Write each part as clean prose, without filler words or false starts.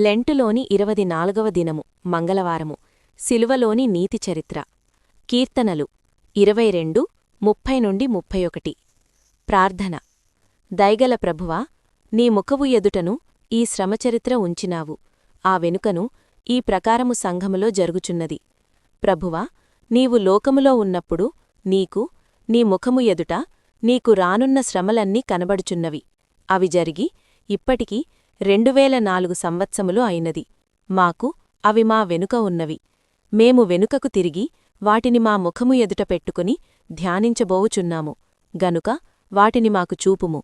లెంటులోని 24వ దినము మంగళవారము శిలువలోని నీతి చరిత్ర కీర్తనలు 22 30-31 ప్రార్థన దయగల ప్రభువా నీ ముఖవు ఎదుటను ఈ శ్రమచరిత్ర ఉంచినావు ఆ వెనుకను ఈ ప్రకారము సంఘములో జరుగుచున్నది ప్రభువా నీవు లోకములో ఉన్నప్పుడు నీకు నీ ముఖము ఎదుట నీకు రానున్న శ్రమలన్నీ కనబడుచున్నవి అవి జరిగి ఇప్పటికి 2004 సంవత్సరములు అయినది మాకు అవి మా వెనుక ఉన్నవి మేము వెనుకకు తిరిగి వాటిని మా ముఖము ఎదుట పెట్టుకుని ధ్యానించబోవుచున్నాము గనుక వాటిని మాకు చూపుము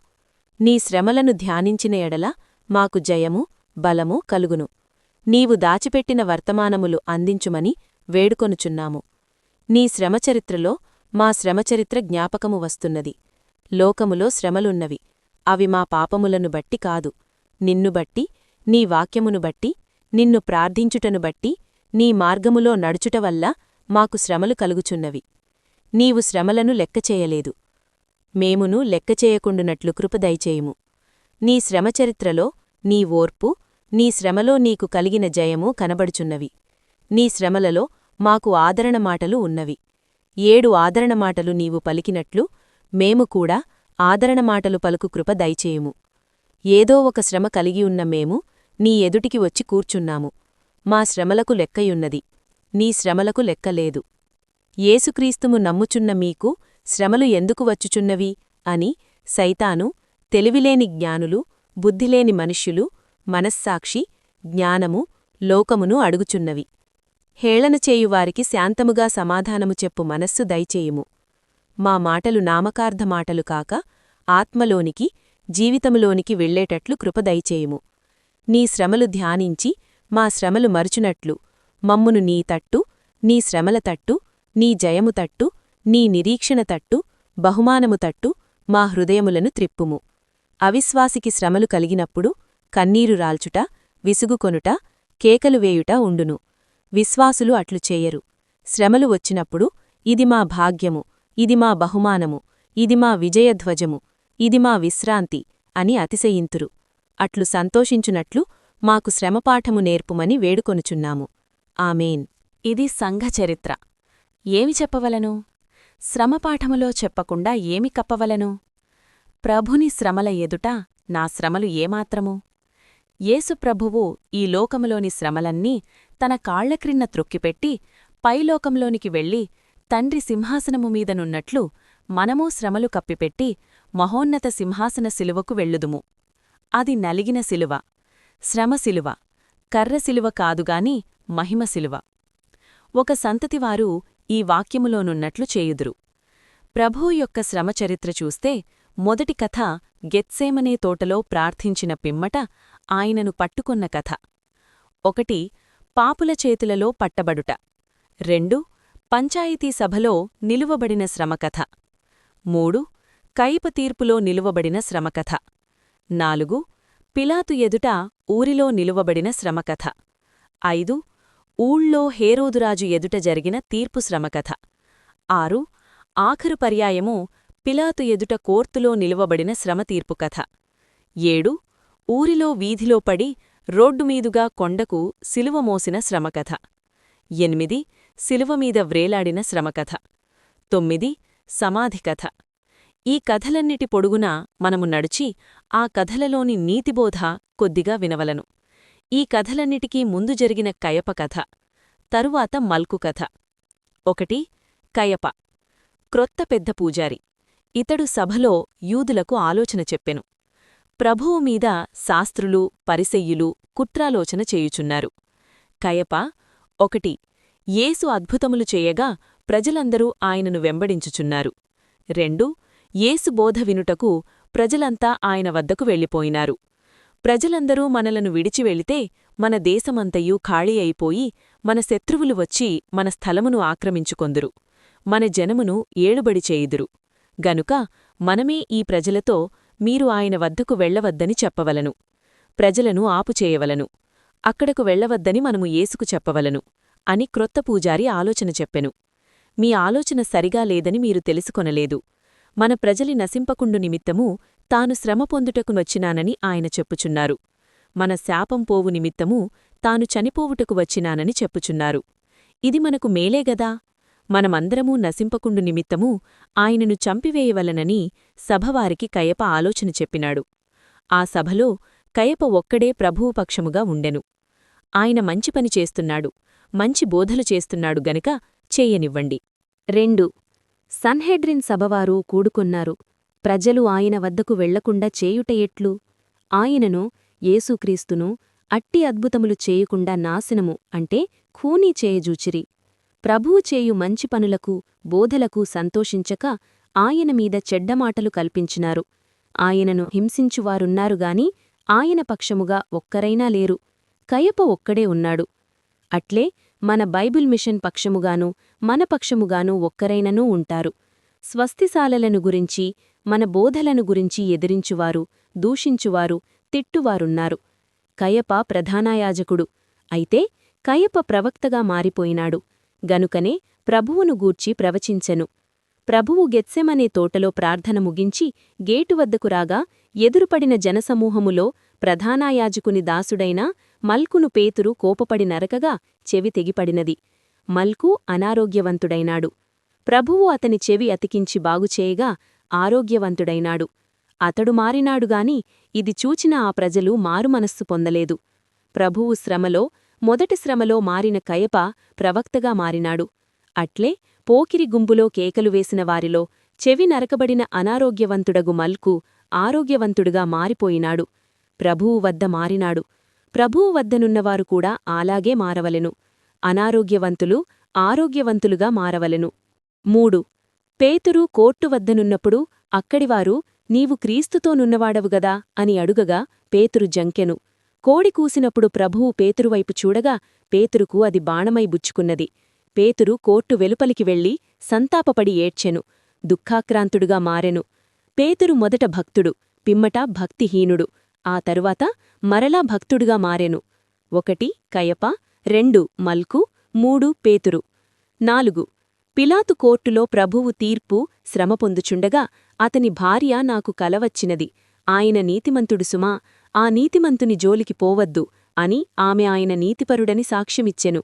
నీ శ్రమలను ధ్యానించిన ఎడల మాకు జయము బలము కలుగును నీవు దాచిపెట్టిన వర్తమానములు అందించుమని వేడుకొనుచున్నాము నీ శ్రమచరిత్రలో మా శ్రమచరిత్ర జ్ఞాపకము వస్తున్నది లోకములో శ్రమలున్నవి అవి మా పాపములను బట్టి కాదు నిన్ను బట్టి నీ వాక్యమును బట్టి నిన్ను ప్రార్థించుటను బట్టి నీ మార్గములో నడుచుట వల్ల మాకు శ్రమలు కలుగుచున్నవి నీవు శ్రమలను లెక్కచేయలేదు మేమును లెక్కచేయకుండునట్లు కృప దయచేయుము నీ శ్రమచరిత్రలో నీ ఓర్పు నీ శ్రమలో నీకు కలిగిన జయము కనబడుచున్నవి నీ శ్రమలలో మాకు ఆదరణ మాటలు ఉన్నవి 7 ఆదరణ మాటలు నీవు పలికినట్లు మేము కూడా ఆదరణ మాటలు పలుకు కృప దయచేయుము ఏదో ఒక శ్రమ కలిగియున్న మేము నీ ఎదుటికి వచ్చి కూర్చున్నాము మా శ్రమలకు లెక్కయున్నది నీ శ్రమలకు లెక్కలేదు యేసుక్రీస్తుము నమ్ముచున్న మీకు శ్రమలు ఎందుకు వచ్చుచున్నవి అని సైతాను తెలివిలేని జ్ఞానులు బుద్ధిలేని మనుష్యులు మనస్సాక్షి జ్ఞానము లోకమును అడుగుచున్నవి హేళన చేయువారికి శాంతముగా సమాధానము చెప్పు మనస్సు దయచేయుము మా మాటలు నామకార్థ మాటలు కాక ఆత్మలోనికి జీవితములోనికి వెళ్లేటట్లు కృప దయచేయుము నీ శ్రమలు ధ్యానించి మా శ్రమలు మరుచునట్లు మమ్మును నీ తట్టు నీ శ్రమల తట్టు నీ జయము తట్టు నీ నిరీక్షణ తట్టు బహుమానము తట్టు మా హృదయములను త్రిప్పుము అవిశ్వాసికి శ్రమలు కలిగినప్పుడు కన్నీరు రాల్చుట విసుగుకొనుట కేకలు వేయుట ఉండును విశ్వాసులు అట్లు చేయరు శ్రమలు వచ్చినప్పుడు ఇది మా భాగ్యము ఇది మా బహుమానము ఇది మా విజయధ్వజము ఇది మా విశ్రాంతి అని అతిశయింతురు అట్లు సంతోషించునట్లు మాకు శ్రమపాఠము నేర్పుమని వేడుకొనుచున్నాము ఆమేన్ ఇది సంఘచరిత్ర ఏమి చెప్పవలను శ్రమపాఠములో చెప్పకుండా ఏమి కప్పవలను ప్రభుని శ్రమల ఎదుట నా శ్రమలు ఏమాత్రము యేసుప్రభువు ఈ లోకములోని శ్రమలన్నీ తన కాళ్లక్రిన్న త్రొక్కిపెట్టి పైలోకంలోనికి వెళ్లి తండ్రి సింహాసనము మీదనున్నట్లు మనమూ శ్రమలు కప్పిపెట్టి మహోన్నత సింహాసన శిలువకు వెళ్ళుదుము అది నలిగిన శిలువ శ్రమశిలువ కర్రశిలువ కాదుగాని మహిమశిలువ ఒక సంతతివారు ఈ వాక్యములోనున్నట్లు చేయుదురు ప్రభువు యొక్క శ్రమచరిత్ర చూస్తే మొదటి కథ గెత్సేమనే తోటలో ప్రార్థించిన పిమ్మట ఆయనను పట్టుకొన్న కథ 1 పాపుల చేతులలో పట్టబడుట 2 పంచాయతీ సభలో నిలువబడిన శ్రమకథ 3 కయప తీర్పులో నిలువబడిన శ్రమకథ 4 పిలాతు ఎదుట ఊరిలో నిలువబడిన శ్రమకథ 5 ఊళ్ళో హేరోదురాజు ఎదుట జరిగిన తీర్పు శ్రమకథ 6 ఆఖరు పర్యాయము పిలాతు ఎదుట కోర్తులో నిలువబడిన శ్రమతీర్పు కథ 7 ఊరిలో వీధిలో పడి రోడ్డుమీదుగా కొండకు సిలువ మోసిన శ్రమకథ 8 శిలువమీద వ్రేలాడిన శ్రమకథ 9 సమాధికథ ఈ కథలన్నిటి పొడుగునా మనము నడిచి ఆ కథలలోని నీతిబోధ కొద్దిగా వినవలను ఈ కథలన్నిటికీ ముందు జరిగిన కయప కథ తరువాత మల్కు కథ 1 కయప క్రొత్త పెద్ద పూజారి ఇతడు సభలో యూదులకు ఆలోచన చెప్పెను ప్రభువు మీద శాస్త్రులు పరిసెయ్యులు కుట్రాలోచన చేయుచున్నారు కయప 1 యేసు అద్భుతములు చేయగా ప్రజలందరూ ఆయనను వెంబడించుచున్నారు 2 యేసు బోధ వినుటకు ప్రజలంతా ఆయన వద్దకు వెళ్ళిపోయినారు ప్రజలందరూ మనలను విడిచి వెళితే మన దేశమంతయు ఖాళీ అయిపోయి మన శత్రువులు వచ్చి మన స్థలమును ఆక్రమించుకొందురు మన జనమును ఏలుబడి చేయుదురు గనుక మనమే ఈ ప్రజలతో మీరు ఆయన వద్దకు వెళ్లవద్దని చెప్పవలను ప్రజలను ఆపుచేయవలను అక్కడకు వెళ్లవద్దని మనము యేసుకు చెప్పవలను అని క్రొత్త పూజారి ఆలోచన చెప్పెను మీ ఆలోచన సరిగా లేదని మీరు తెలుసుకొనలేదు మన ప్రజలి నశింపకుండు నిమిత్తము తాను శ్రమ పొందుటకు వచ్చినానని ఆయన చెప్పుచున్నారు మన శాపం పోవు నిమిత్తము తాను చనిపోవుటకు వచ్చినానని చెప్పుచున్నారు. ఇది మనకు మేలేగదా? మనమందరమూ నశింపకుండు నిమిత్తము ఆయనను చంపివేయవలనని సభవారికి కయప ఆలోచన చెప్పినాడు. ఆ సభలో కయప ఒక్కడే ప్రభువు పక్షముగా ఉండెను. ఆయన మంచి పని చేస్తున్నాడు, మంచి బోధలు చేస్తున్నాడు గనుక చేయనివ్వండి. 2. సన్హెడ్రిన్ సభవారు కూడుకొన్నారు. ప్రజలు ఆయన వద్దకు వెళ్లకుండా చేయుట ఎట్లు? ఆయనను, యేసుక్రీస్తును అట్టి అద్భుతములు చేయకుండా నాశనము అంటే ఖూనీ చేయజూచిరి. ప్రభువు చేయు మంచి పనులకు, బోధలకు సంతోషించక ఆయన మీద చెడ్డమాటలు కల్పించినారు. ఆయనను హింసించువారున్నారుగాని ఆయన పక్షముగా ఒక్కరైనా లేరు. కయప ఒక్కడే ఉన్నాడు. అట్లే మన బైబిల్ మిషన్ పక్షముగాను మన పక్షముగాను ఒక్కరైననూ ఉంటారు. స్వస్తిశాలలను గురించి, మన బోధలను గురించి ఎదిరించువారు, దూషించువారు, తిట్టువారున్నారు. కయప ప్రధానయాజకుడు. అయితే కయప ప్రవక్తగా మారిపోయినాడు. గనుకనే ప్రభువును గూర్చి ప్రవచించెను. ప్రభువు గెత్సెమనే తోటలో ప్రార్థన ముగించి గేటు వద్దకు రాగా ఎదురుపడిన జనసమూహములో ప్రధానయాజకుని దాసుడైన మల్కును పేతురు కోపపడి నరకగా చెవి తెగిపడినది. మల్కు అనారోగ్యవంతుడైనాడు. ప్రభువు అతని చెవి అతికించి బాగుచేయగా ఆరోగ్యవంతుడైనాడు. అతడు మారినాడుగాని ఇది చూచిన ఆ ప్రజలు మారుమనస్సు పొందలేదు. ప్రభువు శ్రమలో, మొదటి శ్రమలో మారిన కయప ప్రవక్తగా మారినాడు. అట్లే పోకిరి గుంపులో కేకలు వేసిన వారిలో చెవి నరకబడిన అనారోగ్యవంతుడగు మల్కు ఆరోగ్యవంతుడుగా మారిపోయినాడు. ప్రభువు వద్ద మారినాడు. ప్రభువు వద్దనున్నవారు కూడా అలాగే మారవలెను. అనారోగ్యవంతులు ఆరోగ్యవంతులుగా మారవలెను. 3. పేతురు కోర్టు వద్దనున్నప్పుడు అక్కడివారు నీవు క్రీస్తుతోనున్నవాడవుగదా అని అడుగగా పేతురు జంకెను. కోడి కూసినప్పుడు ప్రభువు పేతురువైపు చూడగా పేతురుకు అది బాణమై బుచ్చుకున్నది. పేతురు కోర్టు వెలుపలికి వెళ్లి సంతాపపడి ఏడ్చెను. దుఃఖాక్రాంతుడుగా మారెను. పేతురు మొదట భక్తుడు, పిమ్మట భక్తిహీనుడు, ఆ తరువాత మరలా భక్తుడుగా మారెను. 1 కయప, 2 మల్కు, 3 పేతురు. 4 పిలాతు కోర్టులో ప్రభువు తీర్పు శ్రమ పొందుచుండగా అతని భార్య నాకు కలవచ్చినది. ఆయన నీతిమంతుడు సుమా, ఆ నీతిమంతుని జోలికి పోవద్దు అని ఆమె ఆయన నీతిపరుడని సాక్ష్యమిచ్చెను.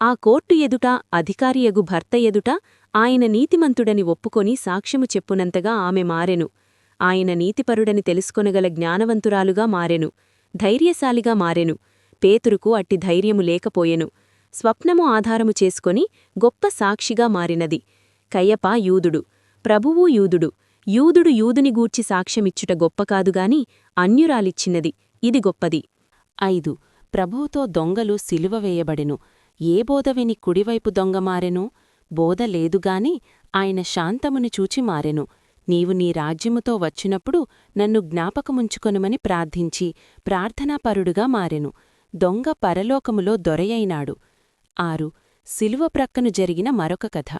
ఆ కోర్టు ఎదుట అధికారియగు భర్త ఎదుట ఆయన నీతిమంతుడని ఒప్పుకొని సాక్ష్యము చెప్పునంతగా ఆమె మారెను. ఆయన నీతిపరుడని తెలుసుకొనగల జ్ఞానవంతురాలుగా మారెను. ధైర్యశాలిగా మారెను. పేతురుకు అట్టి ధైర్యము లేకపోయెను. స్వప్నము ఆధారము చేసుకొని గొప్ప సాక్షిగా మారినది. కయప యూదుడు, ప్రభువు యూదుడు. యూదుడు యూదుని గూర్చి సాక్ష్యమిచ్చుట గొప్ప కాదుగాని అన్యురాలిచ్చినది, ఇది గొప్పది. 5 ప్రభువుతో దొంగలు సిలువ వేయబడెను. ఏ బోధ విని కుడివైపు దొంగ మారెను? బోధ లేదుగాని ఆయన శాంతముని చూచి మారెను. నీవు నీ రాజ్యముతో వచ్చినప్పుడు నన్ను జ్ఞాపకముంచుకొనుమని ప్రార్థించి ప్రార్థనాపరుడుగా మారెను. దొంగ పరలోకములో దొరయైనాడు. 6 సిలువ ప్రక్కను జరిగిన మరొక కథ.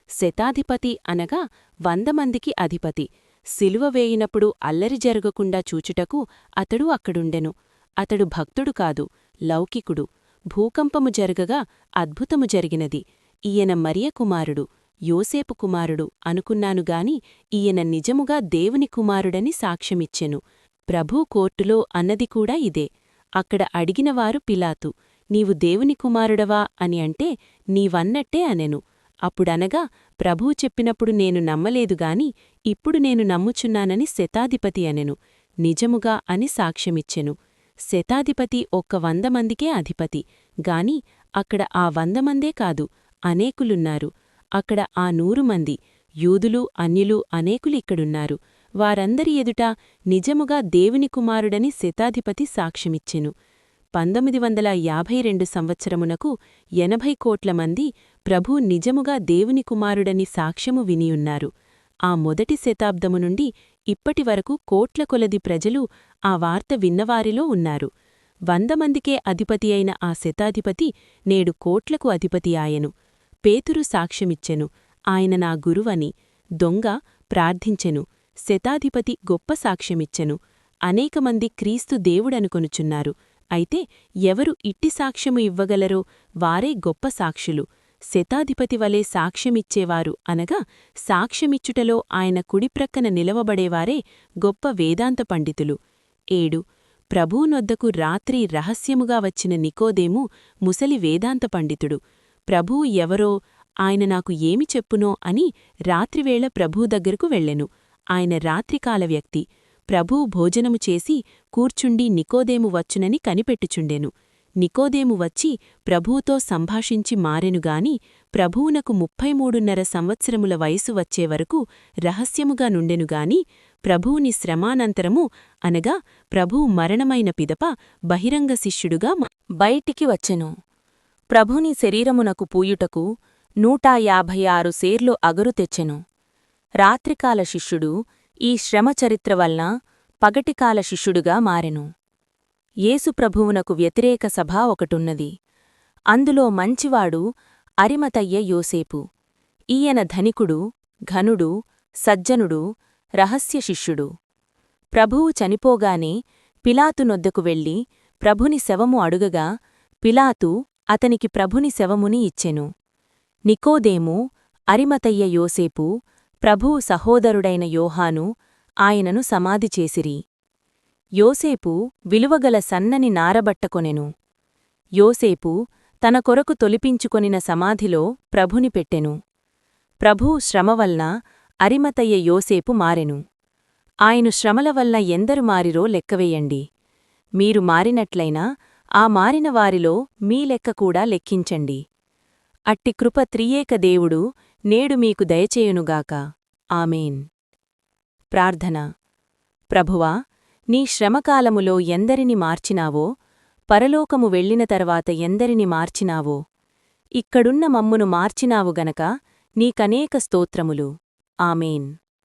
శతాధిపతి అనగా 100 మందికి అధిపతి. సిలువ వేయినప్పుడు అల్లరి జరగకుండా చూచుటకు అతడు అక్కడుండెను. అతడు భక్తుడు కాదు, లౌకికుడు. భూకంపము జరగగా అద్భుతము జరిగినది. ఈయన మరియ కుమారుడు, యోసేపు కుమారుడు అనుకున్నానుగాని ఈయన నిజముగా దేవుని కుమారుడని సాక్ష్యమిచ్చెను. ప్రభూ కోర్టులో అన్నది కూడా ఇదే. అక్కడ అడిగినవారు పిలాతు, నీవు దేవుని కుమారుడవా అని అంటే నీవన్నట్టే అనెను. అప్పుడనగా ప్రభువు చెప్పినప్పుడు నేను నమ్మలేదుగాని ఇప్పుడు నేను నమ్ముచున్నానని శతాధిపతి అనెను. నిజముగా అని సాక్ష్యమిచ్చెను. శతాధిపతి ఒక్క 100 మందికే అధిపతి గాని అక్కడ ఆ 100 మందే కాదు, అనేకులున్నారు. అక్కడ ఆ 100 మంది యూదులు అన్యులు అనేకులిక్కడున్నారు. వారందరి ఎదుట నిజముగా దేవుని కుమారుడని శతాధిపతి సాక్ష్యమిచ్చెను. 1952 సంవత్సరమునకు 80 కోట్ల మంది ప్రభు నిజముగా దేవుని కుమారుడని సాక్ష్యము వినియున్నారు. ఆ మొదటి శతాబ్దము నుండి ఇప్పటివరకు కోట్ల కొలది ప్రజలు ఆ వార్త విన్నవారిలో ఉన్నారు. 100 మందికే అధిపతి అయిన ఆ శతాధిపతి నేడు కోట్లకు అధిపతి ఆయను. పేతురు సాక్ష్యమిచ్చెను, ఆయన నా గురువని. దొంగ ప్రార్థించెను. శతాధిపతి గొప్ప సాక్ష్యమిచ్చెను. అనేకమంది క్రీస్తు దేవుడనుకొనుచున్నారు. అయితే ఎవరు ఇట్టి సాక్ష్యము ఇవ్వగలరో వారే గొప్ప సాక్షులు. శతాధిపతి వలె సాక్ష్యమిచ్చేవారు అనగా సాక్ష్యమిచ్చుటలో ఆయన కుడిప్రక్కన నిలవబడేవారే గొప్ప వేదాంత పండితులు. 7 ప్రభువునొద్దకు రాత్రి రహస్యముగా వచ్చిన నికోదేము ముసలి వేదాంత పండితుడు. ప్రభువు ఎవరో, ఆయన నాకు ఏమి చెప్పునో అని రాత్రివేళ ప్రభువు దగ్గరకు వెళ్ళెను. ఆయన రాత్రికాల వ్యక్తి. ప్రభువు భోజనము చేసి కూర్చుండి నికోదేము వచ్చునని కనిపెట్టుచుండెను. నికోదేము వచ్చి ప్రభువుతో సంభాషించి మారెనుగాని ప్రభువునకు 33.5 సంవత్సరముల వయసు వచ్చేవరకు రహస్యముగా నుండెనుగాని ప్రభువుని శ్రమానంతరము అనగా ప్రభువు మరణమైన పిదప బహిరంగ శిష్యుడుగా బయటికి వచ్చెను. ప్రభుని శరీరమునకు పూయుటకు 156 సేర్లు అగరు తెచ్చెను. రాత్రికాల శిష్యుడు ఈ శ్రమచరిత్ర వలన పగటికాల శిష్యుడుగా మారెను. యేసుప్రభువునకు వ్యతిరేక సభ ఒకటున్నది. అందులో మంచివాడు అరిమతయ్య యోసేపు. ఈయన ధనికుడు, ఘనుడు, సజ్జనుడు, రహస్య శిష్యుడు. ప్రభువు చనిపోగానే పిలాతు నొద్దకు వెళ్ళి ప్రభుని శవము అడుగగా పిలాతు అతనికి ప్రభుని శవముని ఇచ్చెను. నికోదేము, అరిమతయ్య యోసేపు, ప్రభువు సహోదరుడైన యోహాను ఆయనను సమాధి చేసిరి. యోసేపు విలువగల సన్నని నారబట్టకొనెను. యోసేపు తన కొరకు తొలిపించుకొనిన సమాధిలో ప్రభుని పెట్టెను. ప్రభువు శ్రమవల్న అరిమతయ్య యోసేపు మారెను. ఆయన శ్రమల వల్ల ఎందరు మారిరో లెక్కవేయండి. మీరు మారినట్లయినా ఆ మారిన వారిలో మీ లెక్క కూడా లెక్కించండి. అట్టి కృప త్రియేక దేవుడు నేడు మీకు దయచేయునుగాక. ఆమేన్. ప్రార్థన. ప్రభువా, నీ శ్రమకాలములో ఎందరిని మార్చినావో, పరలోకము వెళ్ళిన తర్వాత ఎందరిని మార్చినావో, ఇక్కడున్న మమ్మును మార్చినావు గనక నీకనేక స్తోత్రములు. ఆమేన్.